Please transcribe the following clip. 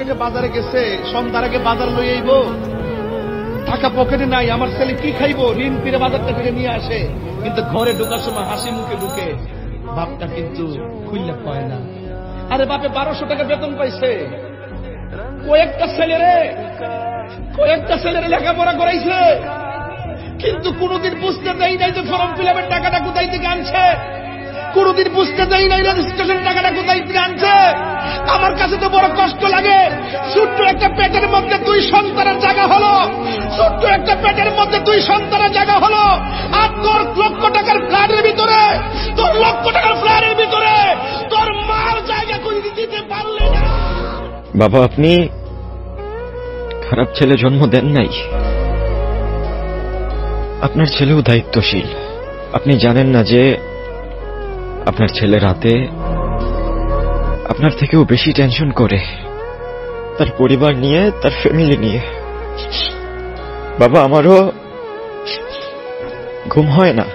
যে বাজারে গেছে, সন্ধ্যার আগে বাজার লই আইব, টাকা পকেটে নাই, আমার ছেলে কি খাইবো, ঋণ ফিরে বাজারটা ফিরে নিয়ে আসে, কিন্তু ঘরে ঢোকার সময় হাসি মুখে ঢুকে, বাপটা কিন্তু খুললে পায় না। আরে বাপে 1200 টাকা বেতন পাইছে, কয়েকটা ছেলেরে লেখাপড়া করাইছে, কিন্তু কোনদিন বুঝতে দেয় নাই যে ফর্ম ফিল আপের টাকাটা কোথায় থেকে আনছে, কোনদিন বুঝতে দেয় নাই রেজিস্ট্রেশন টাকাটা কোথায় থেকে আনছে। আমার কাছে তো বড় কষ্ট লাগে, ছোট্ট একটা পেটের মধ্যে 2 সন্তানের জায়গা হলো, ছোট্ট একটা পেটের মধ্যে 2 সন্তানের জায়গা হলো, আর তোর লক্ষ টাকার ফ্ল্যাটের ভিতরে, তোর লক্ষ টাকার ফ্ল্যাটের ভিতরে তোর মার জায়গা করে দিতে পারলে না। বাবা, আপনি খারাপ ছেলে জন্ম দেন নাই, আপনার ছেলেও দায়িত্বশীল। আপনি জানেন না যে আপনার ছেলে রাতে আপনার থেকেও বেশি টেনশন করে, তার পরিবার নিয়ে, তার ফ্যামিলি নিয়ে। বাবা, আমারও ঘুম হয় না।